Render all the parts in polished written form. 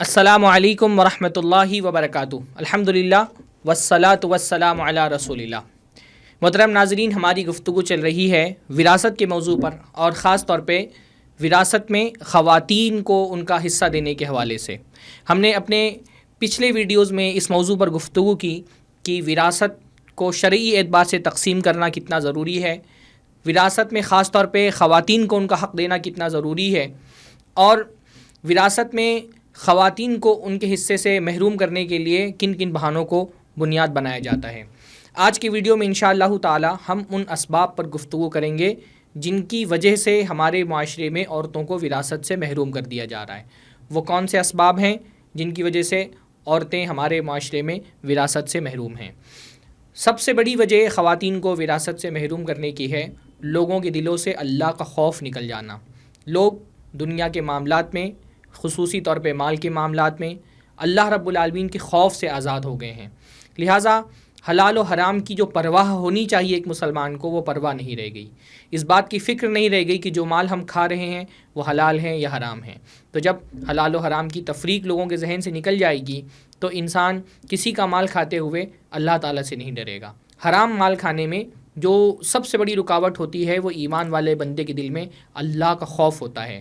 السلام علیکم ورحمۃ اللہ وبرکاتہ۔ الحمدللہ والصلاۃ والسلام علی رسول اللہ۔ محترم ناظرین، ہماری گفتگو چل رہی ہے وراثت کے موضوع پر، اور خاص طور پہ وراثت میں خواتین کو ان کا حصہ دینے کے حوالے سے۔ ہم نے اپنے پچھلے ویڈیوز میں اس موضوع پر گفتگو کی کہ وراثت کو شرعی اعتبار سے تقسیم کرنا کتنا ضروری ہے، وراثت میں خاص طور پہ خواتین کو ان کا حق دینا کتنا ضروری ہے، اور وراثت میں خواتین کو ان کے حصے سے محروم کرنے کے لیے کن کن بہانوں کو بنیاد بنایا جاتا ہے۔ آج کی ویڈیو میں انشاءاللہ تعالی ہم ان اسباب پر گفتگو کریں گے جن کی وجہ سے ہمارے معاشرے میں عورتوں کو وراثت سے محروم کر دیا جا رہا ہے۔ وہ کون سے اسباب ہیں جن کی وجہ سے عورتیں ہمارے معاشرے میں وراثت سے محروم ہیں؟ سب سے بڑی وجہ خواتین کو وراثت سے محروم کرنے کی ہے لوگوں کے دلوں سے اللہ کا خوف نکل جانا۔ لوگ دنیا کے معاملات میں، خصوصی طور پہ مال کے معاملات میں، اللہ رب العالمین کے خوف سے آزاد ہو گئے ہیں، لہٰذا حلال و حرام کی جو پرواہ ہونی چاہیے ایک مسلمان کو، وہ پرواہ نہیں رہ گئی۔ اس بات کی فکر نہیں رہ گئی کہ جو مال ہم کھا رہے ہیں وہ حلال ہیں یا حرام ہیں۔ تو جب حلال و حرام کی تفریق لوگوں کے ذہن سے نکل جائے گی تو انسان کسی کا مال کھاتے ہوئے اللہ تعالیٰ سے نہیں ڈرے گا۔ حرام مال کھانے میں جو سب سے بڑی رکاوٹ ہوتی ہے وہ ایمان والے بندے کے دل میں اللہ کا خوف ہوتا ہے۔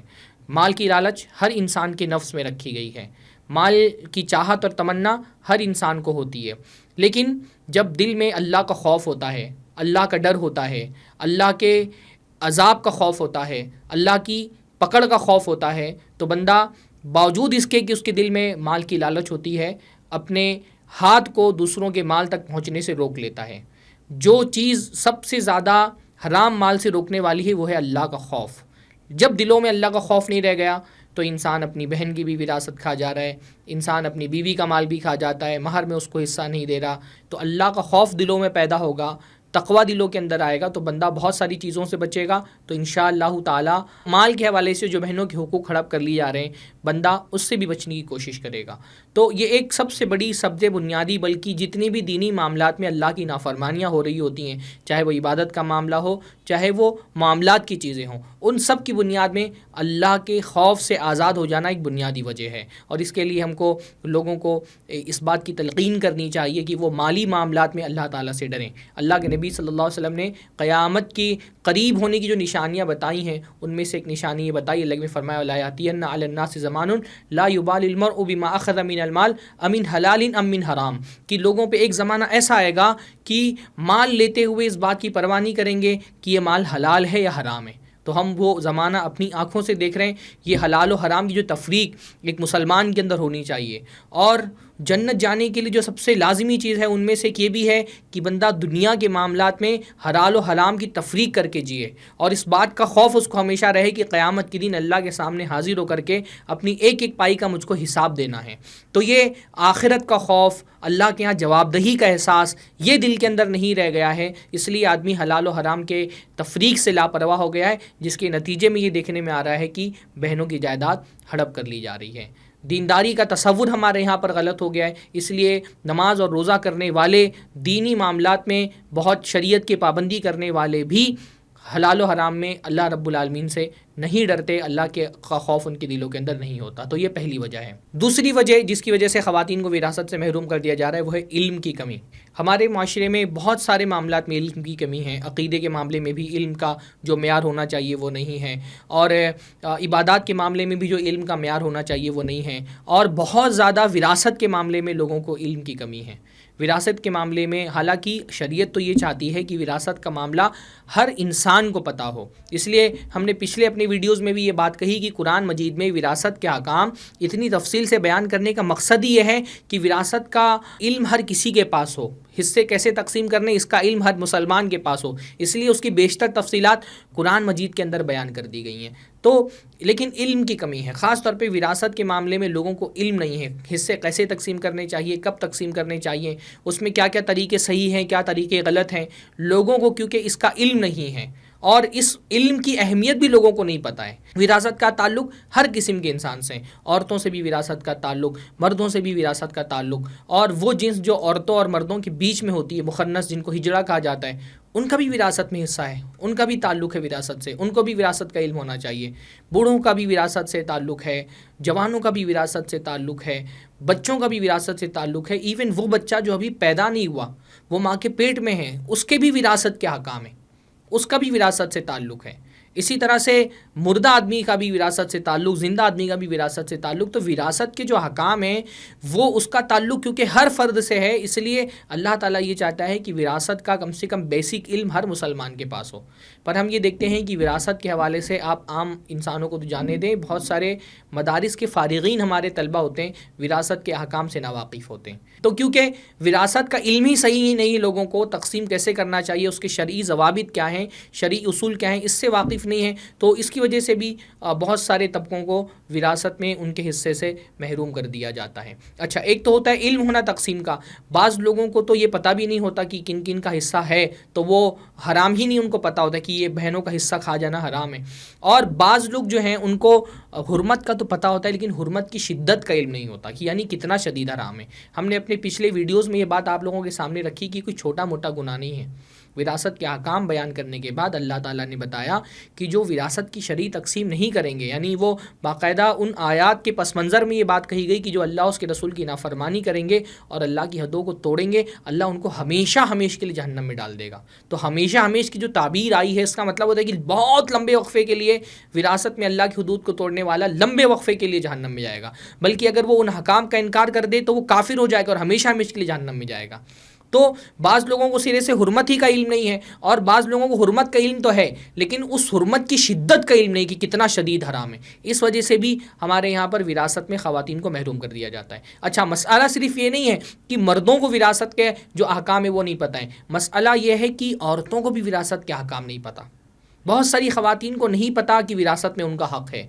مال کی لالچ ہر انسان کے نفس میں رکھی گئی ہے، مال کی چاہت اور تمنا ہر انسان کو ہوتی ہے، لیکن جب دل میں اللہ کا خوف ہوتا ہے، اللہ کا ڈر ہوتا ہے، اللہ کے عذاب کا خوف ہوتا ہے، اللہ کی پکڑ کا خوف ہوتا ہے، تو بندہ باوجود اس کے کہ اس کے دل میں مال کی لالچ ہوتی ہے، اپنے ہاتھ کو دوسروں کے مال تک پہنچنے سے روک لیتا ہے۔ جو چیز سب سے زیادہ حرام مال سے روکنے والی ہے وہ ہے اللہ کا خوف۔ جب دلوں میں اللہ کا خوف نہیں رہ گیا تو انسان اپنی بہن کی بھی وراثت کھا جا رہا ہے، انسان اپنی بیوی کا مال بھی کھا جاتا ہے، مہر میں اس کو حصہ نہیں دے رہا۔ تو اللہ کا خوف دلوں میں پیدا ہوگا، تقویٰ دلوں کے اندر آئے گا تو بندہ بہت ساری چیزوں سے بچے گا۔ تو انشاءاللہ تعالی مال کے حوالے سے جو بہنوں کے حقوق ہڑپ کر لیے جا رہے ہیں، بندہ اس سے بھی بچنے کی کوشش کرے گا۔ تو یہ ایک سب سے بڑی سب سے بنیادی، بلکہ جتنی بھی دینی معاملات میں اللہ کی نافرمانیاں ہو رہی ہوتی ہیں، چاہے وہ عبادت کا معاملہ ہو، چاہے وہ معاملات کی چیزیں ہوں، ان سب کی بنیاد میں اللہ کے خوف سے آزاد ہو جانا ایک بنیادی وجہ ہے۔ اور اس کے لیے ہم کو لوگوں کو اس بات کی تلقین کرنی چاہیے کہ وہ مالی معاملات میں اللہ تعالیٰ سے ڈریں۔ اللہ کے نبی صلی اللہ علیہ وسلم نے قیامت کی قریب ہونے کی جو نشانیاں بتائی ہیں، ان میں سے ایک نشانی یہ بتائی، اللہ نے فرمایا وَلَا يَأْتِيَنَّ عَلَى النَّاسِ زَمَانٌ لَا يُبَالِي الْمَرْءُ بِمَا أَخَذَ مِنَ الْمَالِ أَمِنْ حَلَالٍ أَم مِنْ حَرَامٍ، کہ لوگوں پہ ایک زمانہ ایسا آئے گا کہ مال لیتے ہوئے اس بات کی پرواہ نہیں کریں گے کہ یہ مال حلال ہے یا حرام ہے۔ تو ہم وہ زمانہ اپنی آنکھوں سے دیکھ رہے ہیں۔ یہ حلال و حرام کی جو تفریق ایک مسلمان کے اندر ہونی چاہیے، اور جنت جانے کے لیے جو سب سے لازمی چیز ہے ان میں سے ایک یہ بھی ہے کہ بندہ دنیا کے معاملات میں حلال و حرام کی تفریق کر کے جیے، اور اس بات کا خوف اس کو ہمیشہ رہے کہ قیامت کے دن اللہ کے سامنے حاضر ہو کر کے اپنی ایک ایک پائی کا مجھ کو حساب دینا ہے۔ تو یہ آخرت کا خوف، اللہ کے ہاں جواب دہی کا احساس، یہ دل کے اندر نہیں رہ گیا ہے، اس لیے آدمی حلال و حرام کے تفریق سے لاپرواہ ہو گیا ہے، جس کے نتیجے میں یہ دیکھنے میں آ رہا ہے کہ بہنوں کی جائیداد ہڑپ کر لی جا رہی ہے۔ دینداری کا تصور ہمارے یہاں پر غلط ہو گیا ہے، اس لیے نماز اور روزہ کرنے والے، دینی معاملات میں بہت شریعت کی پابندی کرنے والے بھی حلال و حرام میں اللہ رب العالمین سے نہیں ڈرتے، اللہ کے خوف ان کے دلوں کے اندر نہیں ہوتا۔ تو یہ پہلی وجہ ہے۔ دوسری وجہ جس کی وجہ سے خواتین کو وراثت سے محروم کر دیا جا رہا ہے وہ ہے علم کی کمی۔ ہمارے معاشرے میں بہت سارے معاملات میں علم کی کمی ہے، عقیدے کے معاملے میں بھی علم کا جو معیار ہونا چاہیے وہ نہیں ہے، اور عبادات کے معاملے میں بھی جو علم کا معیار ہونا چاہیے وہ نہیں ہے، اور بہت زیادہ وراثت کے معاملے میں لوگوں کو علم کی کمی ہے۔ وراثت کے معاملے میں حالانکہ شریعت تو یہ چاہتی ہے کہ وراثت کا معاملہ ہر انسان کو پتہ ہو، اس لیے ہم نے پچھلے اپنی ویڈیوز میں بھی یہ بات کہی کہ قرآن مجید میں وراثت کے احکام اتنی تفصیل سے بیان کرنے کا مقصد ہی یہ ہے کہ وراثت کا علم ہر کسی کے پاس ہو، حصے کیسے تقسیم کرنے اس کا علم ہر مسلمان کے پاس ہو، اس لیے اس کی بیشتر تفصیلات قرآن مجید کے اندر بیان کر دی گئی ہیں۔ تو لیکن علم کی کمی ہے، خاص طور پہ وراثت کے معاملے میں لوگوں کو علم نہیں ہے، حصے کیسے تقسیم کرنے چاہیے، کب تقسیم کرنے چاہیے، اس میں کیا کیا طریقے صحیح ہیں، کیا طریقے غلط ہیں، لوگوں کو کیونکہ اس کا علم نہیں ہے، اور اس علم کی اہمیت بھی لوگوں کو نہیں پتہ ہے۔ وراثت کا تعلق ہر قسم کے انسان سے، عورتوں سے بھی وراثت کا تعلق، مردوں سے بھی وراثت کا تعلق، اور وہ جنس جو عورتوں اور مردوں کے بیچ میں ہوتی ہے، مخنث جن کو ہجڑہ کہا جاتا ہے، ان کا بھی وراثت میں حصہ ہے، ان کا بھی تعلق ہے وراثت سے، ان کو بھی وراثت کا علم ہونا چاہیے۔ بوڑھوں کا بھی وراثت سے تعلق ہے، جوانوں کا بھی وراثت سے تعلق ہے، بچوں کا بھی وراثت سے تعلق ہے، ایون وہ بچہ جو ابھی پیدا نہیں ہوا، وہ ماں کے پیٹ میں ہے، اس کے بھی وراثت کے احکام ہیں، اس کا بھی وراثت سے تعلق ہے۔ اسی طرح سے مردہ آدمی کا بھی وراثت سے تعلق، زندہ آدمی کا بھی وراثت سے تعلق۔ تو وراثت کے جو حکام ہیں وہ اس کا تعلق کیونکہ ہر فرد سے ہے، اس لیے اللہ تعالیٰ یہ چاہتا ہے کہ وراثت کا کم سے کم بیسک علم ہر مسلمان کے پاس ہو۔ پر ہم یہ دیکھتے ہیں کہ وراثت کے حوالے سے آپ عام انسانوں کو تو جانے دیں، بہت سارے مدارس کے فارغین ہمارے طلبہ ہوتے ہیں وراثت کے احکام سے ناواقف ہوتے ہیں۔ تو کیونکہ وراثت کا علم ہی صحیح ہی نہیں، لوگوں کو تقسیم کیسے کرنا چاہیے، اس کے شرعی ضوابط کیا ہیں، شرعی اصول کیا ہیں، اس سے واقف نہیں ہے، تو اس کی وجہ سے بھی بہت سارے طبقوں کو وراثت میں ان کے حصے سے محروم کر دیا جاتا ہے۔ اچھا، ایک تو ہوتا ہے علم ہونا تقسیم کا، بعض لوگوں کو تو یہ پتہ بھی نہیں ہوتا کہ کن کن کا حصہ ہے، تو وہ حرام ہی نہیں ان کو پتہ ہوتا کہ یہ بہنوں کا حصہ کھا جانا حرام ہے۔ اور بعض لوگ جو ہیں ان کو حرمت کا تو پتہ ہوتا ہے لیکن حرمت کی شدت کا علم نہیں ہوتا کہ یعنی کتنا شدید حرام ہے۔ ہم نے اپنے پچھلے ویڈیوز میں یہ بات آپ لوگوں کے سامنے رکھی کہ کوئی چھوٹا موٹا گناہ نہیں ہے۔ وراثت کے احکام بیان کرنے کے بعد اللہ تعالیٰ نے بتایا کہ جو وراثت کی شرعی تقسیم نہیں کریں گے، یعنی وہ باقاعدہ ان آیات کے پس منظر میں یہ بات کہی گئی کہ جو اللہ اس کے رسول کی نافرمانی کریں گے اور اللہ کی حدوں کو توڑیں گے، اللہ ان کو ہمیشہ ہمیشہ کے لیے جہنم میں ڈال دے گا۔ تو ہمیشہ ہمیشہ کی جو تعبیر آئی ہے اس کا مطلب ہوتا ہے کہ بہت لمبے وقفے کے لیے وراثت میں اللہ کی حدود کو توڑنے والا لمبے وقفے کے لیے جہنم میں جائے گا، بلکہ اگر وہ ان حکام کا انکار کر دے تو وہ کافر ہو جائے گا اور ہمیشہ ہمیشہ کے لیے جہنم میں جائے گا۔ تو بعض لوگوں کو سرے سے حرمت ہی کا علم نہیں ہے، اور بعض لوگوں کو حرمت کا علم تو ہے لیکن اس حرمت کی شدت کا علم نہیں کہ کتنا شدید حرام ہے، اس وجہ سے بھی ہمارے یہاں پر وراثت میں خواتین کو محروم کر دیا جاتا ہے۔ اچھا، مسئلہ صرف یہ نہیں ہے کہ مردوں کو وراثت کے جو احکام ہے وہ نہیں پتہ ہے، مسئلہ یہ ہے کہ عورتوں کو بھی وراثت کے احکام نہیں پتہ۔ بہت ساری خواتین کو نہیں پتہ کہ وراثت میں ان کا حق ہے۔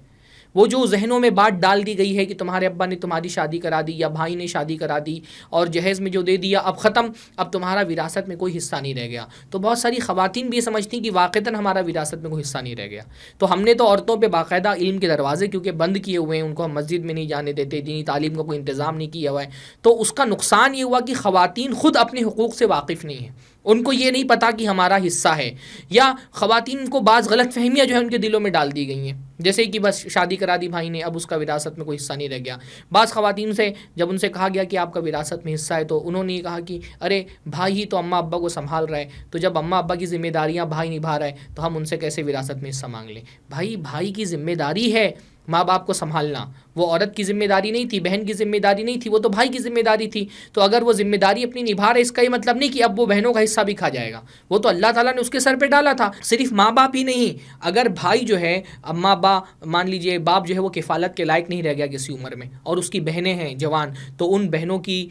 وہ جو ذہنوں میں بات ڈال دی گئی ہے کہ تمہارے ابا نے تمہاری شادی کرا دی یا بھائی نے شادی کرا دی اور جہیز میں جو دے دیا اب ختم، اب تمہارا وراثت میں کوئی حصہ نہیں رہ گیا۔ تو بہت ساری خواتین بھی یہ سمجھتی کہ واقعتاً ہمارا وراثت میں کوئی حصہ نہیں رہ گیا۔ تو ہم نے تو عورتوں پہ باقاعدہ علم کے دروازے کیونکہ بند کیے ہوئے ہیں، ان کو ہم مسجد میں نہیں جانے دیتے، دینی تعلیم کا کوئی انتظام نہیں کیا ہوا ہے، تو اس کا نقصان یہ ہوا کہ خواتین خود اپنے حقوق سے واقف نہیں ہیں، ان کو یہ نہیں پتہ کہ ہمارا حصہ ہے، یا خواتین کو بعض غلط فہمیاں جو ہیں ان کے دلوں میں ڈال دی گئی ہیں، جیسے کہ بس شادی کرا دی بھائی نے، اب اس کا وراثت میں کوئی حصہ نہیں رہ گیا۔ بعض خواتین سے جب ان سے کہا گیا کہ آپ کا وراثت میں حصہ ہے تو انہوں نے یہ کہا کہ ارے بھائی ہی تو اماں ابا کو سنبھال رہا ہے، تو جب اماں ابا کی ذمہ داریاں بھائی نبھا رہا ہے تو ہم ان سے کیسے وراثت میں حصہ مانگ لیں؟ بھائی کی ذمہ داری ہے ماں باپ کو سنبھالنا، وہ عورت کی ذمہ داری نہیں تھی، بہن کی ذمہ داری نہیں تھی، وہ تو بھائی کی ذمہ داری تھی۔ تو اگر وہ ذمہ داری اپنی نبھا رہے، اس کا یہ مطلب نہیں کہ اب وہ بہنوں کا حصہ بھی کھا جائے گا، وہ تو اللہ تعالیٰ نے اس کے سر پہ ڈالا تھا۔ صرف ماں باپ ہی نہیں، اگر بھائی جو ہے اماں ابا مان لیجئے باپ جو ہے وہ کفالت کے لائق نہیں رہ گیا کسی عمر میں اور اس کی بہنیں ہیں جوان، تو ان بہنوں کی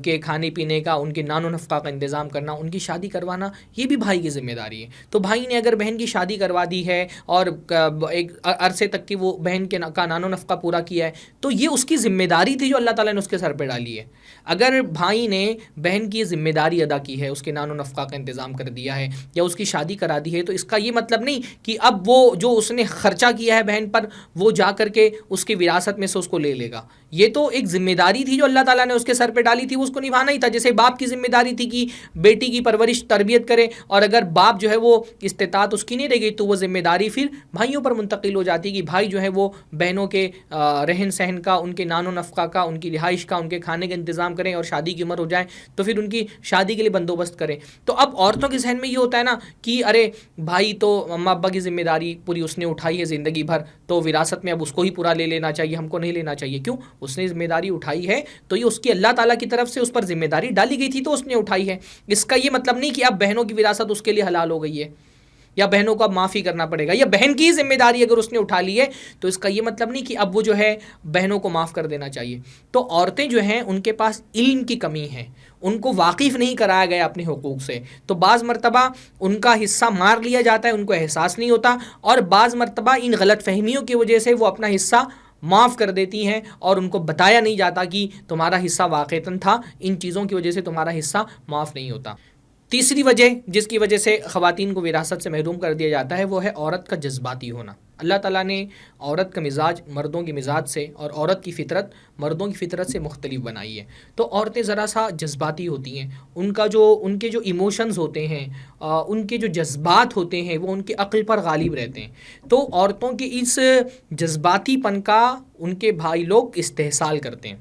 کے کھانے پینے کا، ان کے نان و نفقہ کا انتظام کرنا، ان کی شادی کروانا، یہ بھی بھائی کی ذمہ داری ہے۔ تو بھائی نے اگر بہن کی شادی کروا دی ہے اور ایک عرصے تک کی وہ بہن کا نان و نفقہ پورا کیا ہے تو یہ اس کی ذمہ داری تھی جو اللہ تعالیٰ نے اس کے سر پہ ڈالی ہے۔ اگر بھائی نے بہن کی ذمہ داری ادا کی ہے، اس کے نان و نفقہ کا انتظام کر دیا ہے یا اس کی شادی کرا دی ہے، تو اس کا یہ مطلب نہیں کہ اب وہ جو اس نے خرچہ کیا ہے بہن پر وہ جا کر کے اس کی وراثت میں سے اس کو لے لے گا۔ یہ تو ایک ذمہ داری تھی جو اللہ تعالیٰ نے اس کے سر پہ ڈالی تھی، وہ اس کو نبھانا ہی تھا۔ جیسے باپ کی ذمہ داری تھی کہ بیٹی کی پرورش تربیت کرے، اور اگر باپ جو ہے وہ استطاعت اس کی نہیں رہ گئی تو وہ ذمہ داری پھر بھائیوں پر منتقل ہو جاتی کہ بھائی جو ہے وہ بہنوں کے رہن سہن کا، ان کے نان و نفقہ کا، ان کی رہائش کا، ان کے کھانے کا انتظام کریں، اور شادی کی عمر ہو جائے تو پھر ان کی شادی کے لیے بندوبست کریں۔ تو اب عورتوں کے ذہن میں یہ ہوتا ہے نا کہ ارے بھائی تو اماں ابا کی ذمہ داری پوری اس نے اٹھائی ہے زندگی بھر، تو وراثت میں اب اس کو ہی پورا لے لینا چاہیے، ہم کو نہیں لینا چاہیے۔ کیوں؟ اس نے ذمہ داری اٹھائی ہے تو یہ اس کی اللہ تعالیٰ کی طرف سے اس پر ذمہ داری ڈالی گئی تھی تو اس نے اٹھائی ہے۔ اس کا یہ مطلب نہیں کہ اب بہنوں کی وراثت اس کے لیے حلال ہو گئی ہے یا بہنوں کو اب معافی کرنا پڑے گا، یا بہن کی ذمہ داری اگر اس نے اٹھا لی ہے تو اس کا یہ مطلب نہیں کہ اب وہ جو ہے بہنوں کو معاف کر دینا چاہیے۔ تو عورتیں جو ہیں ان کے پاس علم کی کمی ہے، ان کو واقف نہیں کرایا گیا اپنے حقوق سے، تو بعض مرتبہ ان کا حصہ مار لیا جاتا ہے، ان کو احساس نہیں ہوتا، اور بعض مرتبہ ان غلط فہمیوں کی وجہ سے وہ اپنا حصہ معاف کر دیتی ہیں اور ان کو بتایا نہیں جاتا کہ تمہارا حصہ واقعتاً تھا، ان چیزوں کی وجہ سے تمہارا حصہ معاف نہیں ہوتا۔ تیسری وجہ جس کی وجہ سے خواتین کو وراثت سے محروم کر دیا جاتا ہے وہ ہے عورت کا جذباتی ہونا۔ اللہ تعالیٰ نے عورت کا مزاج مردوں کے مزاج سے اور عورت کی فطرت مردوں کی فطرت سے مختلف بنائی ہے. تو عورتیں ذرا سا جذباتی ہوتی ہیں، ان کے جو ایموشنز ہوتے ہیں، ان کے جو جذبات ہوتے ہیں وہ ان کے عقل پر غالب رہتے ہیں. تو عورتوں کے اس جذباتی پن کا ان کے بھائی لوگ استحصال کرتے ہیں،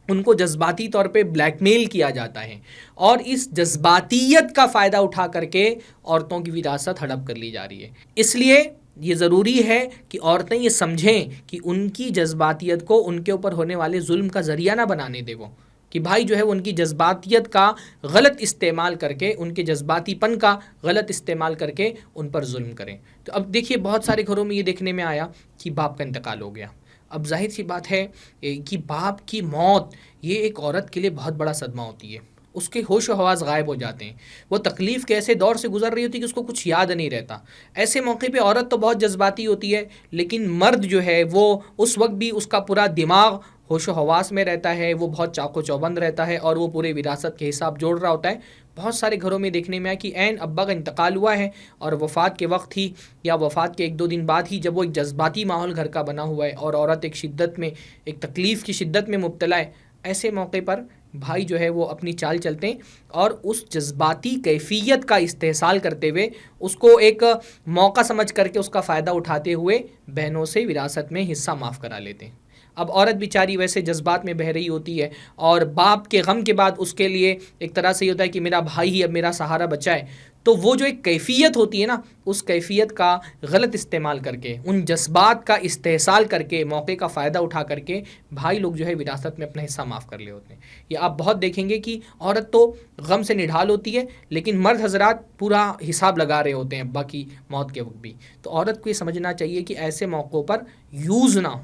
ان کو جذباتی طور پہ بلیک میل کیا جاتا ہے، اور اس جذباتیت کا فائدہ اٹھا کر کے عورتوں کی وراثت ہڑپ کر لی جا رہی ہے. اس لیے یہ ضروری ہے کہ عورتیں یہ سمجھیں کہ ان کی جذباتیت کو ان کے اوپر ہونے والے ظلم کا ذریعہ نہ بنانے دے، وہ کہ بھائی جو ہے وہ ان کی جذباتیت کا غلط استعمال کر کے، ان کے جذباتی پن کا غلط استعمال کر کے ان پر ظلم کریں. تو اب دیکھیے بہت سارے گھروں میں یہ دیکھنے میں آیا کہ باپ کا انتقال ہو گیا. اب ظاہر سی بات ہے کہ باپ کی موت یہ ایک عورت کے لیے بہت بڑا صدمہ ہوتی ہے. اس کے ہوش و حواس غائب ہو جاتے ہیں، وہ تکلیف کے ایسے دور سے گزر رہی ہوتی ہے کہ اس کو کچھ یاد نہیں رہتا. ایسے موقع پہ عورت تو بہت جذباتی ہوتی ہے، لیکن مرد جو ہے وہ اس وقت بھی اس کا پورا دماغ ہوش و حواس میں رہتا ہے، وہ بہت چاق و چوبند رہتا ہے اور وہ پورے وراثت کے حساب جوڑ رہا ہوتا ہے. بہت سارے گھروں میں دیکھنے میں آیا کہ عین ابا کا انتقال ہوا ہے اور وفات کے وقت ہی یا وفات کے 1-2 دن بعد ہی، جب وہ ایک جذباتی ماحول گھر کا بنا ہوا ہے اور عورت ایک تکلیف کی شدت میں مبتلا ہے، ایسے موقع پر بھائی جو ہے وہ اپنی چال چلتے ہیں اور اس جذباتی کیفیت کا استحصال کرتے ہوئے اس کو ایک موقع سمجھ کر کے اس کا فائدہ اٹھاتے ہوئے بہنوں سے وراثت میں حصہ معاف کرا لیتے ہیں. اب عورت بیچاری ویسے جذبات میں بہہ رہی ہوتی ہے اور باپ کے غم کے بعد اس کے لیے ایک طرح سے یہ ہوتا ہے کہ میرا بھائی ہی اب میرا سہارا بچا ہے. تو وہ جو ایک کیفیت ہوتی ہے نا، اس کیفیت کا غلط استعمال کر کے، ان جذبات کا استحصال کر کے، موقع کا فائدہ اٹھا کر کے بھائی لوگ جو ہے وراثت میں اپنا حصہ معاف کر لے ہوتے ہیں. یہ آپ بہت دیکھیں گے کہ عورت تو غم سے نڈھال ہوتی ہے، لیکن مرد حضرات پورا حساب لگا رہے ہوتے ہیں ابا کی موت کے وقت بھی. تو عورت کو یہ سمجھنا چاہیے کہ ایسے موقعوں پر یوز نہ ہو،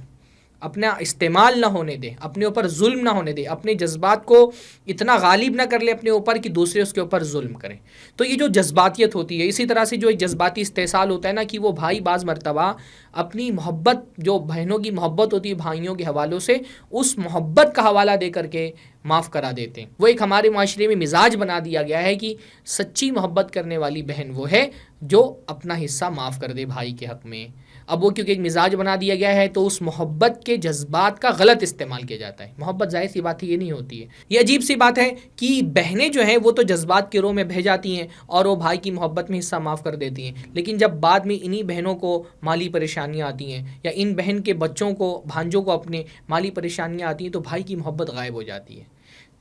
اپنا استعمال نہ ہونے دے، اپنے اوپر ظلم نہ ہونے دے، اپنے جذبات کو اتنا غالب نہ کر لے اپنے اوپر کہ دوسرے اس کے اوپر ظلم کریں. تو یہ جو جذباتیت ہوتی ہے، اسی طرح سے جو ایک جذباتی استحصال ہوتا ہے نا کہ وہ بھائی بعض مرتبہ اپنی محبت، جو بہنوں کی محبت ہوتی ہے بھائیوں کے حوالوں سے، اس محبت کا حوالہ دے کر کے معاف کرا دیتے ہیں. وہ ایک ہمارے معاشرے میں مزاج بنا دیا گیا ہے کہ سچی محبت کرنے والی بہن وہ ہے جو اپنا حصہ معاف کر دے بھائی کے حق میں. اب وہ کیونکہ ایک مزاج بنا دیا گیا ہے تو اس محبت کے جذبات کا غلط استعمال کیا جاتا ہے. محبت ظاہر سی بات ہے یہ نہیں ہوتی ہے. یہ عجیب سی بات ہے کہ بہنیں جو ہیں وہ تو جذبات کے رو میں بہہ جاتی ہیں اور وہ بھائی کی محبت میں حصہ معاف کر دیتی ہیں، لیکن جب بعد میں انہی بہنوں کو مالی پریشانیاں آتی ہیں یا ان بہن کے بچوں کو، بھانجوں کو اپنے مالی پریشانیاں آتی ہیں تو بھائی کی محبت غائب ہو جاتی ہے.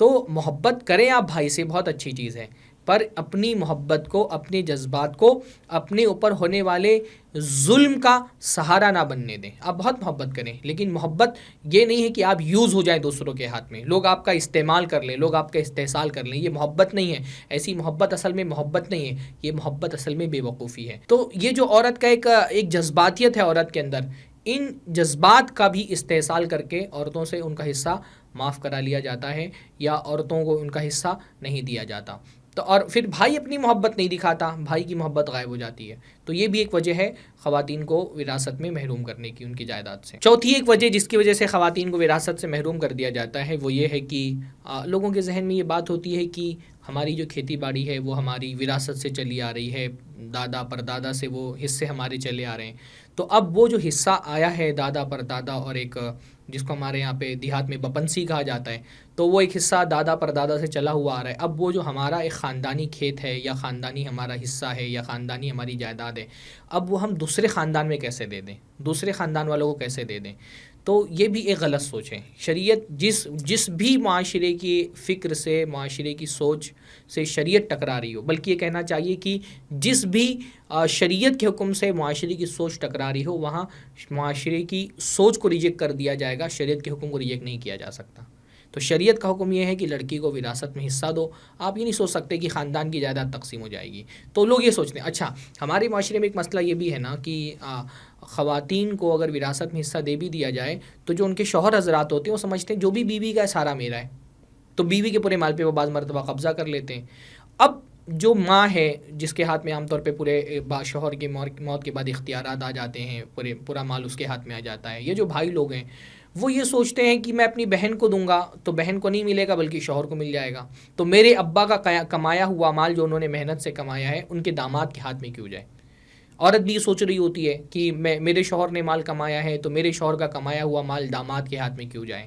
تو محبت کریں آپ بھائی سے، بہت اچھی چیز ہے، پر اپنی محبت کو، اپنے جذبات کو اپنے اوپر ہونے والے ظلم کا سہارا نہ بننے دیں. آپ بہت محبت کریں، لیکن محبت یہ نہیں ہے کہ آپ یوز ہو جائیں دوسروں کے ہاتھ میں، لوگ آپ کا استعمال کر لیں، لوگ آپ کا استحصال کر لیں. یہ محبت نہیں ہے. ایسی محبت اصل میں محبت نہیں ہے، یہ محبت اصل میں بے وقوفی ہے. تو یہ جو عورت کا ایک جذباتیت ہے عورت کے اندر، ان جذبات کا بھی استحصال کر کے عورتوں سے ان کا حصہ معاف کرا لیا جاتا ہے یا عورتوں کو ان کا حصہ نہیں دیا جاتا. تو اور پھر بھائی اپنی محبت نہیں دکھاتا، بھائی کی محبت غائب ہو جاتی ہے. تو یہ بھی ایک وجہ ہے خواتین کو وراثت میں محروم کرنے کی ان کی جائیداد سے. چوتھی ایک وجہ جس کی وجہ سے خواتین کو وراثت سے محروم کر دیا جاتا ہے وہ یہ ہے کہ لوگوں کے ذہن میں یہ بات ہوتی ہے کہ ہماری جو کھیتی باڑی ہے وہ ہماری وراثت سے چلی آ رہی ہے، دادا پر دادا سے وہ حصے ہمارے چلے آ رہے ہیں. تو اب وہ جو حصہ آیا ہے دادا پر دادا، اور ایک جس کو ہمارے یہاں پہ دیہات میں بپنسی کہا جاتا ہے، تو وہ ایک حصہ دادا پر دادا سے چلا ہوا آ رہا ہے. اب وہ جو ہمارا ایک خاندانی کھیت ہے یا خاندانی ہمارا حصہ ہے یا خاندانی ہماری جائیداد ہے، اب وہ ہم دوسرے خاندان میں کیسے دے دیں، دوسرے خاندان والوں کو کیسے دے دیں. تو یہ بھی ایک غلط سوچ ہے. شریعت جس بھی معاشرے کی فکر سے، معاشرے کی سوچ سے شریعت ٹکرا رہی ہو، بلکہ یہ کہنا چاہیے کہ جس بھی شریعت کے حکم سے معاشرے کی سوچ ٹکرا رہی ہو، وہاں معاشرے کی سوچ کو ریجیکٹ کر دیا جائے گا، شریعت کے حکم کو ریجیکٹ نہیں کیا جا سکتا. تو شریعت کا حکم یہ ہے کہ لڑکی کو وراثت میں حصہ دو. آپ یہ نہیں سوچ سکتے کہ خاندان کی جائیداد تقسیم ہو جائے گی. تو لوگ یہ سوچتے ہیں. اچھا، ہمارے معاشرے میں ایک مسئلہ یہ بھی ہے نا کہ خواتین کو اگر وراثت میں حصہ دے بھی دیا جائے تو جو ان کے شوہر حضرات ہوتے ہیں وہ سمجھتے ہیں جو بھی بیوی کا ہے سارا میرا ہے، تو بیوی کے پورے مال پہ وہ بعض مرتبہ قبضہ کر لیتے ہیں. اب جو ماں ہے جس کے ہاتھ میں عام طور پہ پورے شوہر کی موت کے بعد اختیارات آ جاتے ہیں، پورا مال اس کے ہاتھ میں آ جاتا ہے. یہ جو بھائی لوگ ہیں وہ یہ سوچتے ہیں کہ میں اپنی بہن کو دوں گا تو بہن کو نہیں ملے گا بلکہ شوہر کو مل جائے گا، تو میرے ابا کا کمایا ہوا مال جو انہوں نے محنت سے کمایا ہے ان کے داماد کے ہاتھ میں کیوں جائے. عورت بھی یہ سوچ رہی ہوتی ہے کہ میرے شوہر نے مال کمایا ہے تو میرے شوہر کا کمایا ہوا مال داماد کے ہاتھ میں کیوں جائے.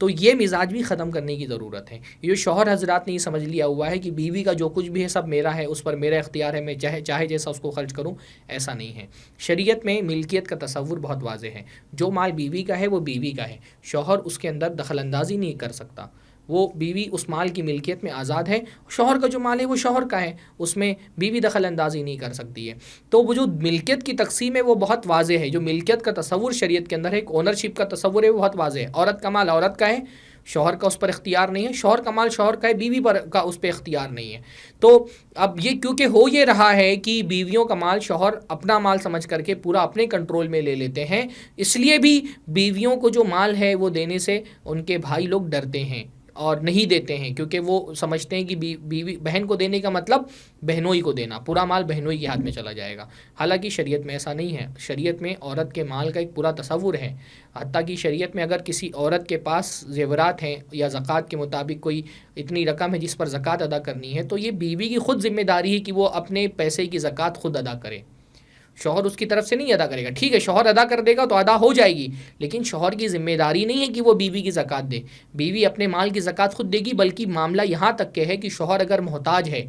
تو یہ مزاج بھی ختم کرنے کی ضرورت ہے. یہ شوہر حضرات نے یہ سمجھ لیا ہوا ہے کہ بیوی کا جو کچھ بھی ہے سب میرا ہے, اس پر میرا اختیار ہے, میں چاہے جیسا اس کو خرچ کروں. ایسا نہیں ہے. شریعت میں ملکیت کا تصور بہت واضح ہے. جو مال بیوی کا ہے وہ بیوی کا ہے, شوہر اس کے اندر دخل اندازی نہیں کر سکتا. وہ بیوی اس مال کی ملکیت میں آزاد ہے. شوہر کا جو مال ہے وہ شوہر کا ہے, اس میں بیوی دخل اندازی نہیں کر سکتی ہے. تو وہ جو ملکیت کی تقسیم ہے وہ بہت واضح ہے. جو ملکیت کا تصور شریعت کے اندر ہے, ایک اونرشپ کا تصور ہے, وہ بہت واضح ہے. عورت کا مال عورت کا ہے, شوہر کا اس پر اختیار نہیں ہے. شوہر کا مال شوہر کا ہے, بیوی پر کا اس پہ اختیار نہیں ہے. تو اب یہ کیونکہ ہو یہ رہا ہے کہ بیویوں کا مال شوہر اپنا مال سمجھ کر کے پورا اپنے کنٹرول میں لے لیتے ہیں, اس لیے بھی بیویوں کو جو مال ہے وہ دینے سے ان کے بھائی لوگ ڈرتے ہیں اور نہیں دیتے ہیں, کیونکہ وہ سمجھتے ہیں کہ بیوی بہن کو دینے کا مطلب بہنوئی کو دینا, پورا مال بہنوئی کے ہاتھ میں چلا جائے گا. حالانکہ شریعت میں ایسا نہیں ہے. شریعت میں عورت کے مال کا ایک پورا تصور ہے. حتیٰ کہ شریعت میں اگر کسی عورت کے پاس زیورات ہیں یا زکوٰۃ کے مطابق کوئی اتنی رقم ہے جس پر زکوٰۃ ادا کرنی ہے, تو یہ بیوی کی خود ذمہ داری ہے کہ وہ اپنے پیسے کی زکوٰۃ خود ادا کرے. شوہر اس کی طرف سے نہیں ادا کرے گا. ٹھیک ہے, شوہر ادا کر دے گا تو ادا ہو جائے گی, لیکن شوہر کی ذمہ داری نہیں ہے کہ وہ بیوی کی زکوٰۃ دے. بیوی اپنے مال کی زکوٰۃ خود دے گی. بلکہ معاملہ یہاں تک کہ ہے کہ شوہر اگر محتاج ہے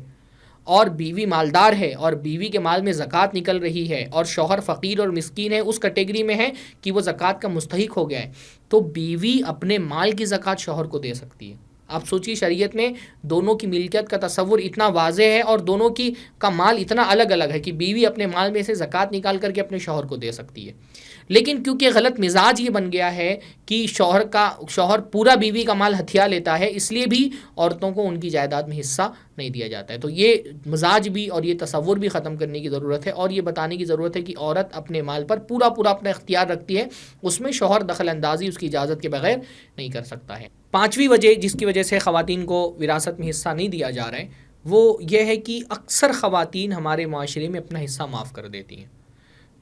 اور بیوی مالدار ہے اور بیوی کے مال میں زکوٰۃ نکل رہی ہے اور شوہر فقیر اور مسکین ہے, اس کیٹیگری میں ہے کہ وہ زکوٰۃ کا مستحق ہو گیا ہے, تو بیوی اپنے مال کی زکوٰۃ شوہر کو دے سکتی ہے. آپ سوچیے, شریعت میں دونوں کی ملکیت کا تصور اتنا واضح ہے اور دونوں کا مال اتنا الگ الگ ہے کہ بیوی اپنے مال میں سے زکوٰۃ نکال کر کے اپنے شوہر کو دے سکتی ہے. لیکن کیونکہ غلط مزاج یہ بن گیا ہے کہ شوہر پورا بیوی کا مال ہتھیا لیتا ہے, اس لیے بھی عورتوں کو ان کی جائیداد میں حصہ نہیں دیا جاتا ہے. تو یہ مزاج بھی اور یہ تصور بھی ختم کرنے کی ضرورت ہے, اور یہ بتانے کی ضرورت ہے کہ عورت اپنے مال پر پورا اپنا اختیار رکھتی ہے, اس میں شوہر دخل اندازی اس کی اجازت کے بغیر نہیں کر سکتا ہے. پانچویں وجہ جس کی وجہ سے خواتین کو وراثت میں حصہ نہیں دیا جا رہا ہے وہ یہ ہے کہ اکثر خواتین ہمارے معاشرے میں اپنا حصہ معاف کر دیتی ہیں.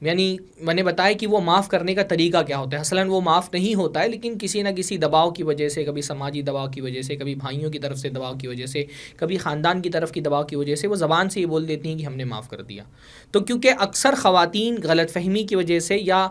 یعنی میں نے بتایا کہ وہ معاف کرنے کا طریقہ کیا ہوتا ہے. اصلاً وہ معاف نہیں ہوتا ہے, لیکن کسی نہ کسی دباؤ کی وجہ سے, کبھی سماجی دباؤ کی وجہ سے, کبھی بھائیوں کی طرف سے دباؤ کی وجہ سے, کبھی خاندان کی طرف کی دباؤ کی وجہ سے وہ زبان سے یہ بول دیتی ہیں کہ ہم نے معاف کر دیا. تو کیونکہ اکثر خواتین غلط فہمی کی وجہ سے یا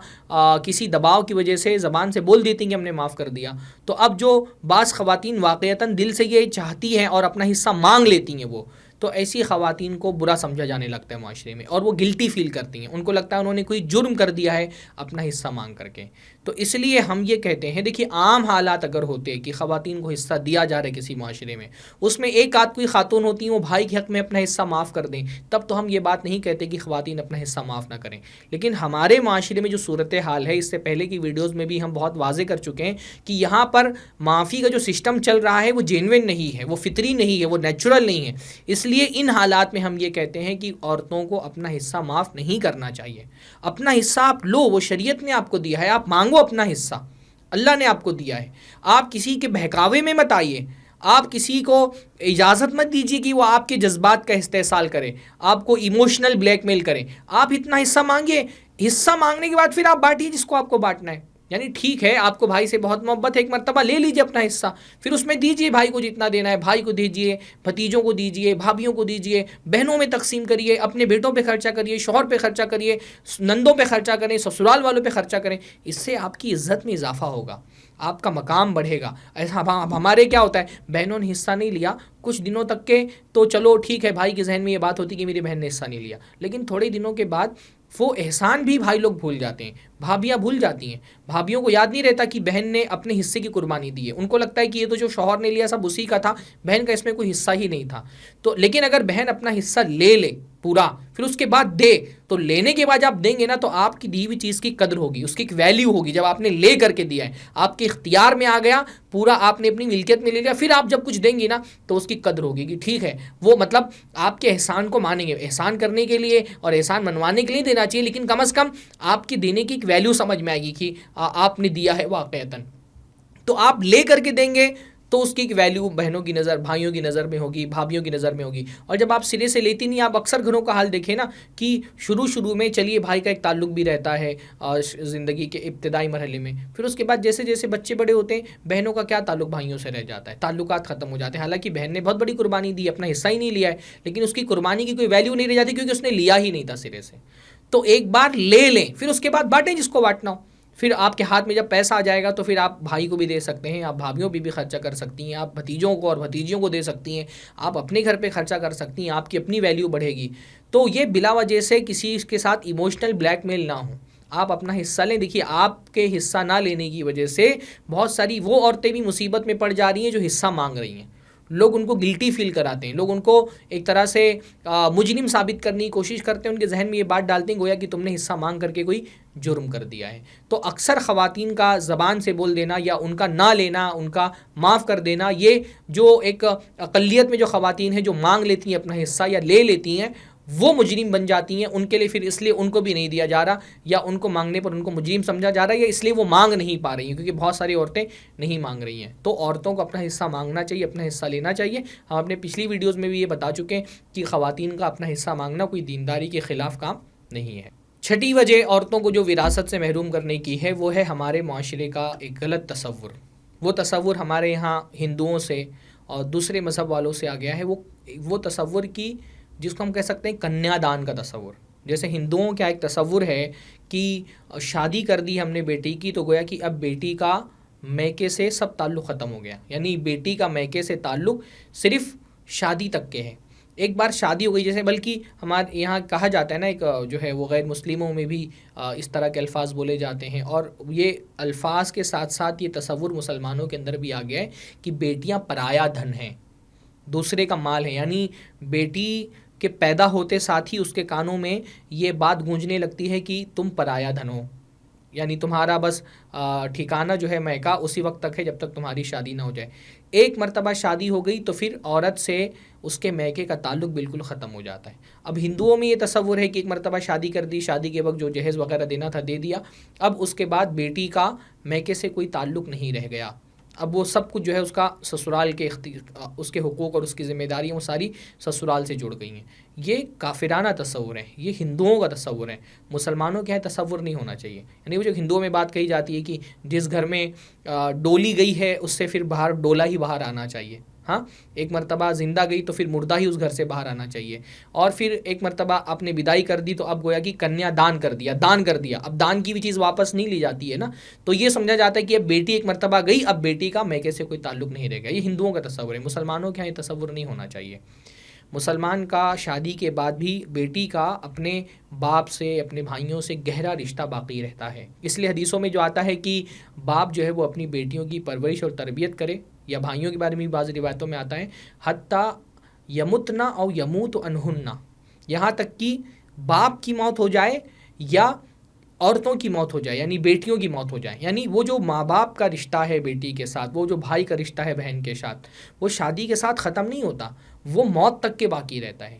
کسی دباؤ کی وجہ سے زبان سے بول دیتی ہیں کہ ہم نے معاف کر دیا, تو اب جو بعض خواتین واقعتاً دل سے یہ چاہتی ہیں اور اپنا حصہ مانگ لیتی ہیں, وہ تو ایسی خواتین کو برا سمجھا جانے لگتا ہے معاشرے میں, اور وہ گلٹی فیل کرتی ہیں. ان کو لگتا ہے انہوں نے کوئی جرم کر دیا ہے اپنا حصہ مانگ کر کے. تو اس لیے ہم یہ کہتے ہیں, دیکھیے عام حالات اگر ہوتے کہ خواتین کو حصہ دیا جا رہا ہے کسی معاشرے میں, اس میں ایک آدھ کوئی خاتون ہوتی ہیں وہ بھائی کے حق میں اپنا حصہ معاف کر دیں, تب تو ہم یہ بات نہیں کہتے کہ خواتین اپنا حصہ معاف نہ کریں. لیکن ہمارے معاشرے میں جو صورتحال ہے, اس سے پہلے کی ویڈیوز میں بھی ہم بہت واضح کر چکے ہیں کہ یہاں پر معافی کا جو سسٹم چل رہا ہے وہ جینوین نہیں ہے, وہ فطری نہیں ہے, وہ نیچرل نہیں ہے. اس لیے ان حالات میں ہم یہ کہتے ہیں کہ عورتوں کو اپنا حصہ معاف نہیں کرنا چاہیے. اپنا حصہ آپ لو, وہ شریعت نے آپ کو دیا ہے, آپ مانگو اپنا حصہ, اللہ نے آپ کو دیا ہے. آپ کسی کے بہکاوے میں مت آئیے, آپ کسی کو اجازت مت دیجیے کہ وہ آپ کے جذبات کا استحصال کرے, آپ کو ایموشنل بلیک میل کرے. آپ اتنا حصہ مانگیے, حصہ مانگنے کے بعد پھر آپ بانٹیے جس کو آپ کو بانٹنا ہے. یعنی ٹھیک ہے, آپ کو بھائی سے بہت محبت ہے, ایک مرتبہ لے لیجیے اپنا حصہ, پھر اس میں دیجیے بھائی کو جتنا دینا ہے, بھائی کو دیجیے, بھتیجوں کو دیجیے, بھابھیوں کو دیجیے, بہنوں میں تقسیم کریے, اپنے بیٹوں پہ خرچہ کریے, شوہر پہ خرچہ کریے, نندوں پہ خرچہ کریں, سسرال والوں پہ خرچہ کریں. اس سے آپ کی عزت میں اضافہ ہوگا, آپ کا مقام بڑھے گا. ایسا اب ہمارے کیا ہوتا ہے, بہنوں نے حصہ نہیں لیا کچھ دنوں تک کے, تو چلو ٹھیک ہے, بھائی کے ذہن میں یہ بات ہوتی کہ میری بہن نے حصہ نہیں لیا, لیکن تھوڑے دنوں کے بعد وہ احسان بھی بھائی لوگ بھول جاتے ہیں, بھابیاں بھول جاتی ہیں. بھابیوں کو یاد نہیں رہتا کہ بہن نے اپنے حصے کی قربانی دی ہے. ان کو لگتا ہے کہ یہ تو جو شوہر نے لیا سب اسی کا تھا, بہن کا اس میں کوئی حصہ ہی نہیں تھا. تو لیکن اگر بہن اپنا حصہ لے لے پورا, پھر اس کے بعد دے, تو لینے کے بعد جب آپ دیں گے نا تو آپ کی دی ہوئی چیز کی قدر ہوگی, اس کی ایک ویلیو ہوگی. جب آپ نے لے کر کے دیا ہے, آپ کے اختیار میں آ گیا پورا, آپ نے اپنی ملکیت میں لے لیا, پھر آپ جب کچھ دیں گی نا تو اس کی قدر ہوگی کہ ٹھیک ہے, وہ مطلب آپ کے احسان کو مانیں گے. احسان کرنے کے لیے اور احسان منوانے کے لیے دینا چاہیے, لیکن کم از کم آپ کی دینے کی ایک ویلیو سمجھ میں آئے گی کہ آپ نے دیا ہے واقعتاً. تو آپ لے کر کے دیں گے تو اس کی ایک ویلیو بہنوں کی نظر, بھائیوں کی نظر میں ہوگی, بھابھیوں کی نظر میں ہوگی. اور جب آپ سرے سے لیتی نہیں, آپ اکثر گھروں کا حال دیکھیں نا کہ شروع میں چلیے بھائی کا ایک تعلق بھی رہتا ہے زندگی کے ابتدائی مرحلے میں, پھر اس کے بعد جیسے جیسے بچے بڑے ہوتے ہیں, بہنوں کا کیا تعلق بھائیوں سے رہ جاتا ہے, تعلقات ختم ہو جاتے ہیں. حالانکہ بہن نے بہت بڑی قربانی دی, اپنا حصہ ہی نہیں لیا ہے, لیکن اس کی قربانی کی کوئی ویلیو نہیں رہ جاتی کیونکہ اس نے لیا ہی نہیں تھا سرے سے. تو ایک بار لے لیں، پھر اس کے بعد بانٹیں جس کو بانٹنا ہو. پھر آپ کے ہاتھ میں جب پیسہ آ جائے گا تو پھر آپ بھائی کو بھی دے سکتے ہیں، آپ بھابھیوں پہ بھی خرچہ کر سکتی ہیں، آپ بھتیجوں کو اور بھتیجیوں کو دے سکتی ہیں، آپ اپنے گھر پہ خرچہ کر سکتی ہیں، آپ کی اپنی ویلیو بڑھے گی. تو یہ بلا وجہ سے کسی کے ساتھ ایموشنل بلیک میل نہ ہو. آپ اپنا حصہ لیں. دیکھیے آپ کے حصہ نہ لینے کی وجہ سے بہت ساری وہ عورتیں بھی مصیبت میں پڑ جا رہی ہیں جو حصہ مانگ رہی ہیں. لوگ ان کو گلٹی فیل کراتے ہیں، لوگ ان کو ایک طرح سے مجرم ثابت کرنے کی کوشش کرتے ہیں، ان کے ذہن میں یہ بات ڈالتے ہیں گویا کہ تم نے حصہ مانگ کر کے کوئی جرم کر دیا ہے. تو اکثر خواتین کا زبان سے بول دینا یا ان کا نہ لینا، ان کا معاف کر دینا، یہ جو ایک اقلیت میں جو خواتین ہیں جو مانگ لیتی ہیں اپنا حصہ یا لے لیتی ہیں، وہ مجرم بن جاتی ہیں. ان کے لیے پھر اس لیے ان کو بھی نہیں دیا جا رہا، یا ان کو مانگنے پر ان کو مجرم سمجھا جا رہا ہے، یا اس لیے وہ مانگ نہیں پا رہی ہیں کیونکہ بہت ساری عورتیں نہیں مانگ رہی ہیں. تو عورتوں کو اپنا حصہ مانگنا چاہیے، اپنا حصہ لینا چاہیے. ہم اپنے پچھلی ویڈیوز میں بھی یہ بتا چکے ہیں کہ خواتین کا اپنا حصہ مانگنا کوئی دینداری کے خلاف کام نہیں ہے. چھٹی وجہ عورتوں کو جو وراثت سے محروم کرنے کی ہے وہ ہے ہمارے معاشرے کا ایک غلط تصور. وہ تصور ہمارے یہاں ہندوؤں سے اور دوسرے مذہب والوں سے آ گیا ہے. وہ تصور کی جس کو ہم کہہ سکتے ہیں کنیا دان کا تصور. جیسے ہندوؤں کا ایک تصور ہے کہ شادی کر دی ہم نے بیٹی کی تو گویا کہ اب بیٹی کا میکے سے سب تعلق ختم ہو گیا، یعنی بیٹی کا میکے سے تعلق صرف شادی تک کے ہے. ایک بار شادی ہو گئی، جیسے بلکہ ہمارے یہاں کہا جاتا ہے نا، ایک جو ہے وہ غیر مسلموں میں بھی اس طرح کے الفاظ بولے جاتے ہیں، اور یہ الفاظ کے ساتھ ساتھ یہ تصور مسلمانوں کے اندر بھی آ گیا ہے کہ بیٹیاں پرایا دھن ہیں، دوسرے کا مال ہے. یعنی بیٹی کے پیدا ہوتے ساتھ ہی اس کے کانوں میں یہ بات گونجنے لگتی ہے کہ تم پرایا دھن ہو، یعنی تمہارا بس ٹھکانہ جو ہے میکہ اسی وقت تک ہے جب تک تمہاری شادی نہ ہو جائے. ایک مرتبہ شادی ہو گئی تو پھر عورت سے اس کے میکے کا تعلق بالکل ختم ہو جاتا ہے. اب ہندوؤں میں یہ تصور ہے کہ ایک مرتبہ شادی کر دی، شادی کے وقت جو جہیز وغیرہ دینا تھا دے دیا، اب اس کے بعد بیٹی کا میکے سے کوئی تعلق نہیں رہ گیا. اب وہ سب کچھ جو ہے اس کا سسرال کے اس کے حقوق اور اس کی ذمہ داریاں وہ ساری سسرال سے جڑ گئی ہیں. یہ کافرانہ تصور ہے، یہ ہندوؤں کا تصور ہے. مسلمانوں کے یہاں تصور نہیں ہونا چاہیے. یعنی وہ جو ہندوؤں میں بات کہی جاتی ہے کہ جس گھر میں ڈولی گئی ہے اس سے پھر باہر ڈولا ہی باہر آنا چاہیے. ہاں، ایک مرتبہ زندہ گئی تو پھر مردہ ہی اس گھر سے باہر آنا چاہیے. اور پھر ایک مرتبہ آپ نے بدائی کر دی تو اب گویا کہ کنیا دان کر دیا. اب دان کی بھی چیز واپس نہیں لی جاتی ہے نا، تو یہ سمجھا جاتا ہے کہ اب بیٹی ایک مرتبہ گئی، اب بیٹی کا میکے سے کوئی تعلق نہیں رہ گیا. یہ ہندوؤں کا تصور ہے. مسلمانوں کے یہاں یہ تصور نہیں ہونا چاہیے. مسلمان کا شادی کے بعد بھی بیٹی کا اپنے باپ سے، اپنے بھائیوں سے گہرا رشتہ باقی رہتا ہے. اس لیے حدیثوں میں جو آتا ہے کہ باپ جو ہے وہ اپنی بیٹیوں کی پرورش اور تربیت کرے، یا بھائیوں کے بارے میں بھی بعض روایتوں میں آتا ہے حتیٰ یمتنا او یموت انہننا، یہاں تک کہ باپ کی موت ہو جائے یا عورتوں کی موت ہو جائے، یعنی بیٹیوں کی موت ہو جائے. یعنی وہ جو ماں باپ کا رشتہ ہے بیٹی کے ساتھ، وہ جو بھائی کا رشتہ ہے بہن کے ساتھ، وہ شادی کے ساتھ ختم نہیں ہوتا، وہ موت تک کے باقی رہتا ہے.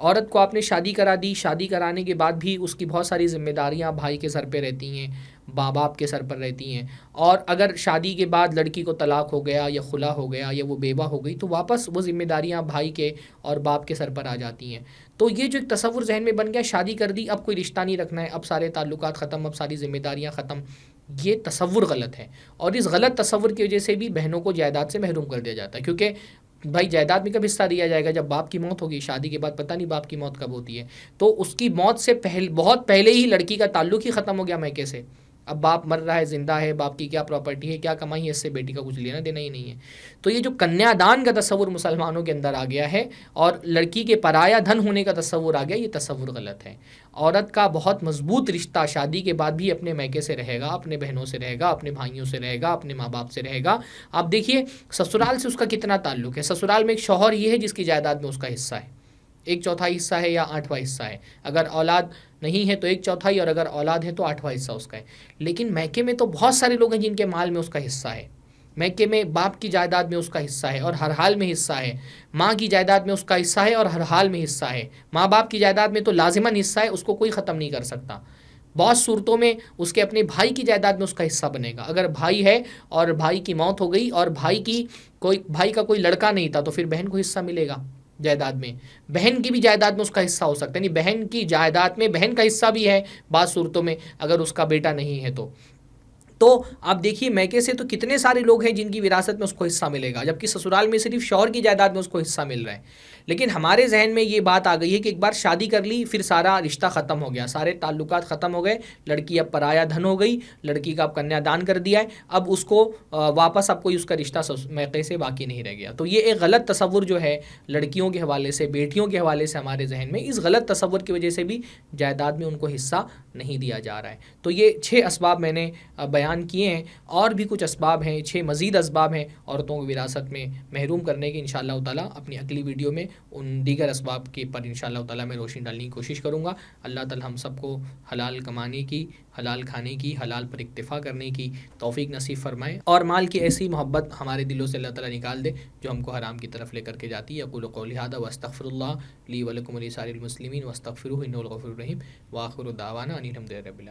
عورت کو آپ نے شادی کرا دی، شادی کرانے کے بعد بھی اس کی بہت ساری ذمہ داریاں بھائی کے سر پہ رہتی ہیں، ماں باپ کے سر پر رہتی ہیں. اور اگر شادی کے بعد لڑکی کو طلاق ہو گیا یا خلا ہو گیا یا وہ بیوہ ہو گئی تو واپس وہ ذمہ داریاں بھائی کے اور باپ کے سر پر آ جاتی ہیں. تو یہ جو ایک تصور ذہن میں بن گیا، شادی کر دی اب کوئی رشتہ نہیں رکھنا ہے، اب سارے تعلقات ختم، اب ساری ذمہ داریاں ختم، یہ تصور غلط ہے. اور اس غلط تصور کی وجہ سے بھی بہنوں کو جائیداد سے محروم کر دیا جاتا ہے. کیونکہ بھائی جائیداد میں کب حصہ دیا جائے گا؟ جب باپ کی موت ہوگی. شادی کے بعد پتہ نہیں باپ کی موت کب ہوتی ہے. تو اس کی موت سے بہت پہلے ہی لڑکی کا تعلق ہی ختم ہو گیا میکے سے. اب باپ مر رہا ہے، زندہ ہے، باپ کی کیا پراپرٹی ہے، کیا کمائی ہے، اس سے بیٹی کا کچھ لینا دینا ہی نہیں ہے. تو یہ جو کنیا دان کا تصور مسلمانوں کے اندر آ گیا ہے اور لڑکی کے پرایا دھن ہونے کا تصور آ گیا، یہ تصور غلط ہے. عورت کا بہت مضبوط رشتہ شادی کے بعد بھی اپنے میکے سے رہے گا، اپنے بہنوں سے رہے گا، اپنے بھائیوں سے رہے گا، اپنے ماں باپ سے رہے گا. آپ دیکھیے سسرال سے اس کا کتنا تعلق ہے. سسرال میں ایک شوہر یہ ہے جس کی جائیداد میں اس کا حصہ ہے، 1/4 حصہ ہے یا 8واں حصہ ہے. اگر اولاد نہیں ہے تو 1/4، اور اگر اولاد ہے تو 8واں حصہ اس کا ہے. لیکن میکے میں تو بہت سارے لوگ ہیں جن کے مال میں اس کا حصہ ہے. میکے میں باپ کی جائیداد میں اس کا حصہ ہے اور ہر حال میں حصہ ہے. ماں کی جائیداد میں اس کا حصہ ہے اور ہر حال میں حصہ ہے. ماں باپ کی جائیداد میں تو لازماً حصہ ہے، اس کو کوئی ختم نہیں کر سکتا. بہت صورتوں میں اس کے اپنے بھائی کی جائیداد میں اس کا حصہ بنے گا. اگر بھائی ہے اور بھائی کی موت ہو گئی اور بھائی کا کوئی لڑکا نہیں تھا تو پھر بہن کو حصہ ملے گا جائیداد میں. بہن کی بھی جائیداد میں اس کا حصہ ہو سکتا ہے، یعنی بہن کی جائیداد میں بہن کا حصہ بھی ہے بعض صورتوں میں اگر اس کا بیٹا نہیں ہے تو. تو آپ دیکھیے میکے سے تو کتنے سارے لوگ ہیں جن کی وراثت میں اس کو حصہ ملے گا، جبکہ سسرال میں صرف شوہر کی جائیداد میں اس کو حصہ مل رہا ہے۔ لیکن ہمارے ذہن میں یہ بات آ گئی ہے کہ ایک بار شادی کر لی پھر سارا رشتہ ختم ہو گیا، سارے تعلقات ختم ہو گئے، لڑکی اب پرایا دھن ہو گئی، لڑکی کا اب کنیا دان کر دیا ہے، اب اس کو واپس اب کوئی اس کا رشتہ میکے سے باقی نہیں رہ گیا۔ تو یہ ایک غلط تصور جو ہے لڑکیوں کے حوالے سے، بیٹیوں کے حوالے سے ہمارے ذہن میں، اس غلط تصور کی وجہ سے بھی جائیداد میں ان کو حصہ نہیں دیا جا رہا ہے۔ تو یہ 6 اسباب میں نے بیان کیے ہیں، اور بھی کچھ اسباب ہیں، 6 مزید اسباب ہیں عورتوں کو وراثت میں محروم کرنے کے۔ انشاءاللہ تعالیٰ اپنی اگلی ویڈیو میں ان دیگر اسباب کے پر انشاءاللہ تعالیٰ میں روشنی ڈالنے کی کوشش کروں گا۔ اللہ تعالیٰ ہم سب کو حلال کمانے کی، حلال کھانے کی، حلال پر اکتفا کرنے کی توفیق نصیب فرمائے، اور مال کی ایسی محبت ہمارے دلوں سے اللہ تعالیٰ نکال دے جو ہم کو حرام کی طرف لے کر کے جاتی ہے۔ اقول قولی ھذا واستغفر اللہ لی ولکم ولسائر المسلمین واستغفروہ انہ الغفور الرحیم، وآخر دعوانا ان الحمد للہ رب العالمین۔